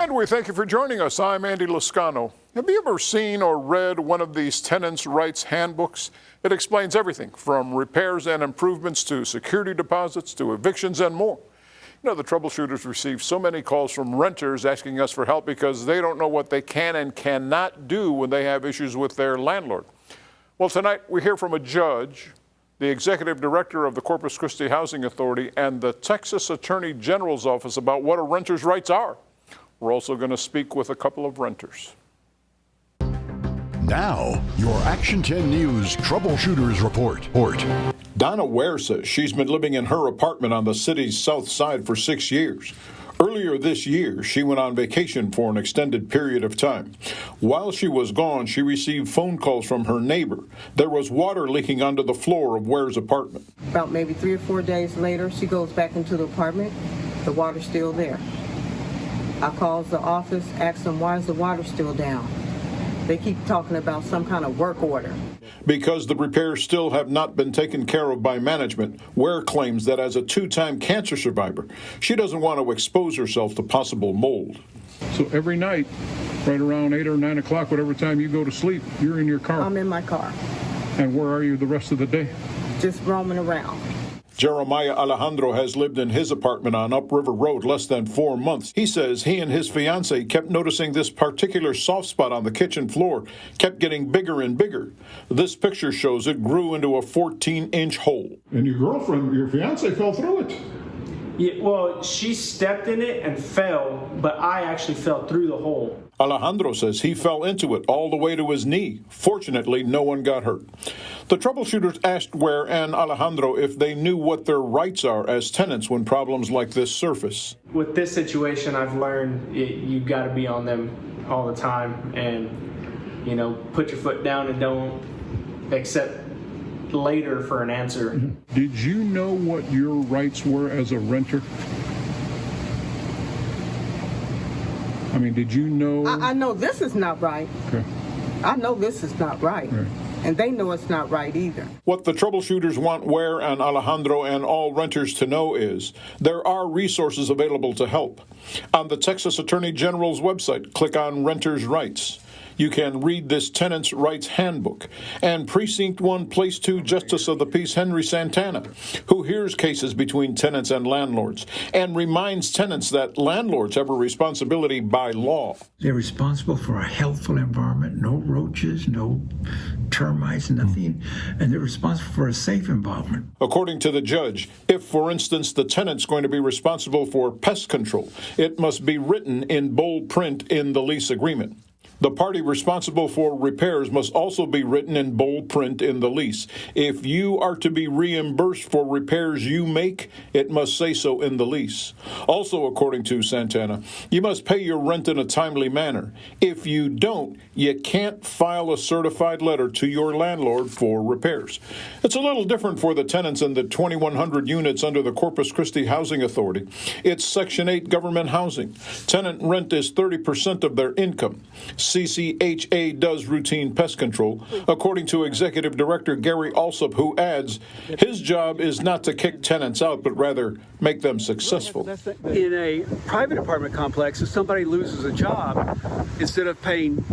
And we thank you for joining us. I'm Andy Lascano. Have you ever seen or read one of these Tenants Rights handbooks? It explains everything from repairs and improvements to security deposits to evictions and more. You know, the Troubleshooters receive so many calls from renters asking us for help because they don't know what they can and cannot do when they have issues with their landlord. Well, tonight we hear from a judge, the executive director of the Corpus Christi Housing Authority, and the Texas Attorney General's office about what a renter's rights are. We're also going to speak with a couple of renters. Now, your Action 10 News Troubleshooters Report. Donna Ware says she's been living in her apartment on the city's south side for 6 years. Earlier this year, she went on vacation for an extended period of time. While she was gone, she received phone calls from her neighbor. There was water leaking onto the floor of Ware's apartment. About maybe 3 or 4 days later, she goes back into the apartment. The water's still there. I calls the office, ask them, why is the water still down? They keep talking about some kind of work order. Because the repairs still have not been taken care of by management, Ware claims that as a 2-time cancer survivor, she doesn't want to expose herself to possible mold. So every night, right around 8 or 9 o'clock, whatever time you go to sleep, you're in your car? I'm in my car. And where are you the rest of the day? Just roaming around. Jeremiah Alejandro has lived in his apartment on Upriver Road less than 4 months. He says he and his fiancee kept noticing this particular soft spot on the kitchen floor kept getting bigger and bigger. This picture shows it grew into a 14-inch hole. And your girlfriend, your fiance, fell through it. Yeah, well, she stepped in it and fell, but I actually fell through the hole. Alejandro says he fell into it all the way to his knee. Fortunately, no one got hurt. The Troubleshooters asked Ware and Alejandro if they knew what their rights are as tenants when problems like this surface. With this situation, I've learned you've got to be on them all the time and, put your foot down and don't accept later for an answer. Did you know what your rights were as a renter? I mean, did you know? I know this is not right. Okay. I know this is not right. And they know it's not right either. What the Troubleshooters want Ware and Alejandro and all renters to know is there are resources available to help. On the Texas Attorney General's website, click on Renters' Rights. You can read this Tenants Rights Handbook. And Precinct 1, Place 2 Justice of the Peace Henry Santana, who hears cases between tenants and landlords and reminds tenants that landlords have a responsibility by law. They're responsible for a healthful environment, no roaches, no termites, nothing, and they're responsible for a safe environment. According to the judge, if, for instance, the tenant's going to be responsible for pest control, it must be written in bold print in the lease agreement. The party responsible for repairs must also be written in bold print in the lease. If you are to be reimbursed for repairs you make, it must say so in the lease. Also, according to Santana, you must pay your rent in a timely manner. If you don't, you can't file a certified letter to your landlord for repairs. It's a little different for the tenants in the 2,100 units under the Corpus Christi Housing Authority. It's Section 8 government housing. Tenant rent is 30% of their income. CCHA does routine pest control, according to Executive Director Gary Alsop, who adds his job is not to kick tenants out, but rather make them successful. In a private apartment complex, if somebody loses a job, instead of paying,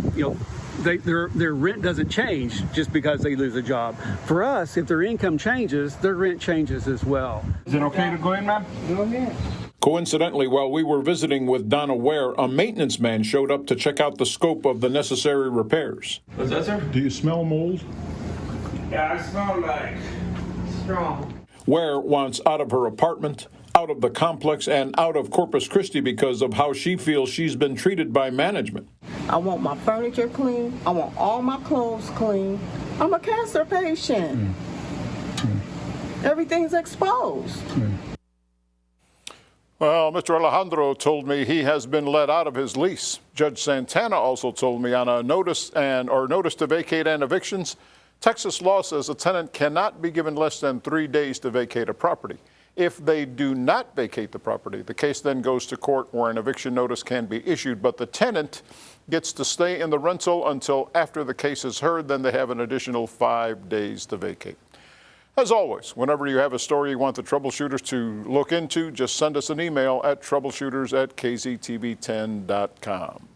their rent doesn't change just because they lose a job. For us, if their income changes, their rent changes as well. Is it okay to go in, ma'am? Go ahead. Coincidentally, while we were visiting with Donna Ware, a maintenance man showed up to check out the scope of the necessary repairs. What's that, sir? Do you smell mold? Yeah, I smell like strong. Ware wants out of her apartment, out of the complex, and out of Corpus Christi because of how she feels she's been treated by management. I want my furniture clean. I want all my clothes clean. I'm a cancer patient. Everything's exposed. Well, Mr. Alejandro told me he has been let out of his lease. Judge Santana also told me on a notice to vacate and evictions, Texas law says a tenant cannot be given less than 3 days to vacate a property. If they do not vacate the property, the case then goes to court where an eviction notice can be issued, but the tenant gets to stay in the rental until after the case is heard. Then they have an additional 5 days to vacate. As always, whenever you have a story you want the Troubleshooters to look into, just send us an email at troubleshooters@kztv10.com.